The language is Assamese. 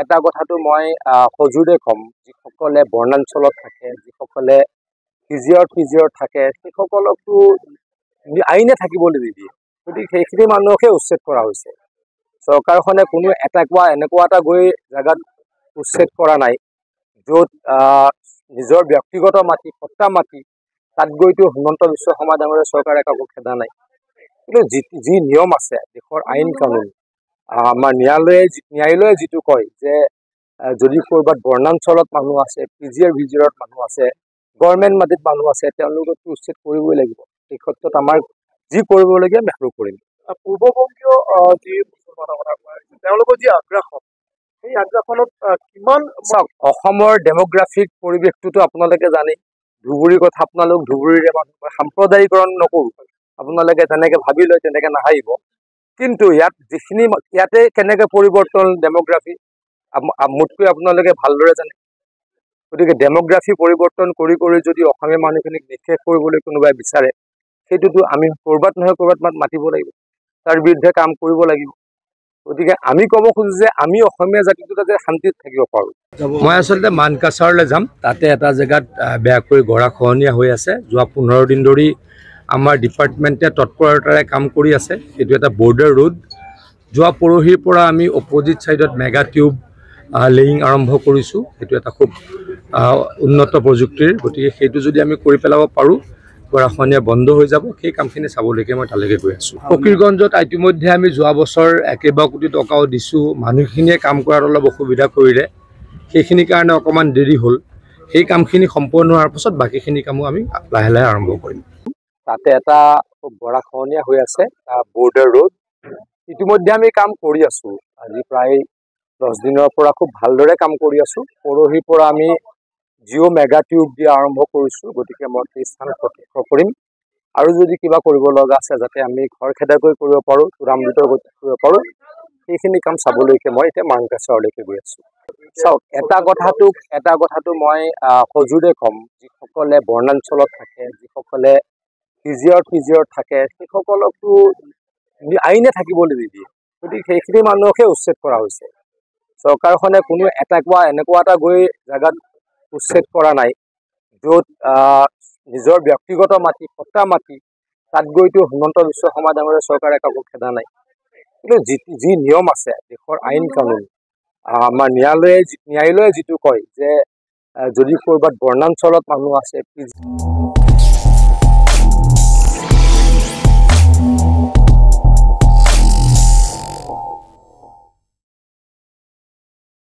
এটা কথাটো মই সজোৰে কম, যিসকলে বনাঞ্চলত থাকে, যিসকলে পিজিঅত থাকে, সেইসকলকতো আইনে থাকিবলৈ নিদিয়ে। গতিকে সেইখিনি মানুহকহে উচ্ছেদ কৰা হৈছে। চৰকাৰখনে কোনো এনেকুৱা এটা গৈ জেগাত উচ্ছেদ কৰা নাই, য'ত নিজৰ ব্যক্তিগত মাটি, সত্তা মাটি, তাত গৈতো হিমন্ত বিশ্ব শৰ্মা ডাঙৰীয়া চৰকাৰে কাকো খেদা নাই। কিন্তু যি নিয়ম আছে, দেশৰ আইন কানুন, আমাৰ ন্যায়ালয়ে যিটো কয় যে যদি ক'ৰবাত বনাঞ্চলত মানুহ আছে, ভিজিঅত মানুহ আছে, গভৰ্ণমেণ্ট মাটিত মানুহ আছে, তেওঁলোকতো উচ্ছেদ কৰিবই লাগিব। এই ক্ষেত্ৰত আমাৰ যি কৰিবলগীয়া আমি সেইটো কৰিম। পূৰ্ববংগীয় যি মুছলমানৰ কথা কোৱা হৈছে, তেওঁলোকৰ যি আগ্ৰাসন, সেই আগ্ৰাসনত কিমান চাওক, অসমৰ ডেমোগ্ৰাফিক পৰিৱেশটোতো আপোনালোকে জানেই। ধুবুৰীৰ কথা ধুবুৰীৰে মানুহ, সাম্প্ৰদায়িকৰণ নকৰোঁ, আপোনালোকে তেনেকে ভাবি লয়, তেনেকে নাহাৰিব। কিন্তু ইয়াতে কেনেকে পৰিৱৰ্তন ডেমোগ্ৰাফি মোতকৈ আপোনালোকে ভালদৰে জানে। গতিকে ডেমোগ্ৰাফি পৰিৱৰ্তন কৰি যদি অসমীয়া মানুহখিনিক নিঃশেষ কৰিবলৈ কোনোবাই বিচাৰে, সেইটোতো আমি ক'ৰবাত নহয় ক'ৰবাত মাতিব লাগিব, তাৰ বিৰুদ্ধে কাম কৰিব লাগিব। গতিকে আমি ক'ব খুজোঁ যে আমি অসমীয়া জাতিটো যাতে শান্তিত থাকিব পাৰোঁ। মই আচলতে মানকাছাৰলৈ যাম। তাতে এটা জেগাত বেয়াকৈ গৰাখহনীয়া হৈ আছে। যোৱা 15 দিন ধৰি আমাৰ ডিপাৰ্টমেণ্টে তৎপৰতাৰে কাম কৰি আছে। এইটো এটা বৰ্ডাৰ ৰোড। যোৱা পৰহিৰ পৰা আমি অপজিট ছাইডত মেগা টিউব লেয়িং আৰম্ভ কৰিছোঁ। সেইটো এটা খুব উন্নত প্ৰযুক্তিৰ। গতিকে সেইটো যদি আমি কৰি পেলাব পাৰোঁ, গৰাখহনীয়া বন্ধ হৈ যাব। সেই কামখিনি চাবলৈকে মই তালৈকে গৈ আছোঁ। ফকীৰগঞ্জত ইতিমধ্যে আমি যোৱা বছৰ কেইবা কোটি টকাও দিছোঁ। মানুহখিনিয়ে কাম কৰাত অলপ অসুবিধা কৰিলে, সেইখিনিৰ কাৰণে অকণমান দেৰি হ'ল। সেই কামখিনি সম্পূৰ্ণ হোৱাৰ পাছত বাকীখিনি কামো আমি লাহে লাহে আৰম্ভ কৰিম। তাতে এটা খুব গৰাখহনীয়া হৈ আছে, বৰ্ডাৰ ৰোড। ইতিমধ্যে আমি কাম কৰি আছোঁ। আজি প্ৰায় 10 দিনৰ পৰা খুব ভালদৰে কাম কৰি আছোঁ। পৰহিৰ পৰা আমি জিঅ' মেগা টিউব দিয়া আৰম্ভ কৰিছোঁ। গতিকে মই সেই স্থান প্ৰত্যক্ষ কৰিম। আৰু যদি কিবা কৰিব লগা আছে, যাতে আমি খৰখেদাকৈ কৰিব পাৰোঁ, ত্বৰান্বিত কৰিব পাৰোঁ, সেইখিনি কাম চাবলৈকে মই এতিয়া মানকাছাৰলৈকে গৈ আছোঁ। চাওক, এটা কথাটো মই সজোৰে ক'ম, যিসকলে বনাঞ্চলত থাকে, যিসকলে পিজিঅত থাকে, সেইসকলকতো আইনে থাকিবলৈ নিদিয়ে। গতিকে সেইখিনি মানুহকহে উচ্ছেদ কৰা হৈছে। চৰকাৰখনে কোনো এনেকুৱা এটা গৈ জেগাত উচ্ছেদ কৰা নাই, য'ত নিজৰ ব্যক্তিগত মাটি, সত্তা মাটি, তাত গৈতো হিমন্ত বিশ্ব শৰ্মা ডাঙৰীয়া চৰকাৰে কাকো খেদা নাই। কিন্তু যি নিয়ম আছে, দেশৰ আইন কানুন, আমাৰ ন্যায়ালয়ে যিটো কয় যে যদি ক'ৰবাত বনাঞ্চলত মানুহ আছে,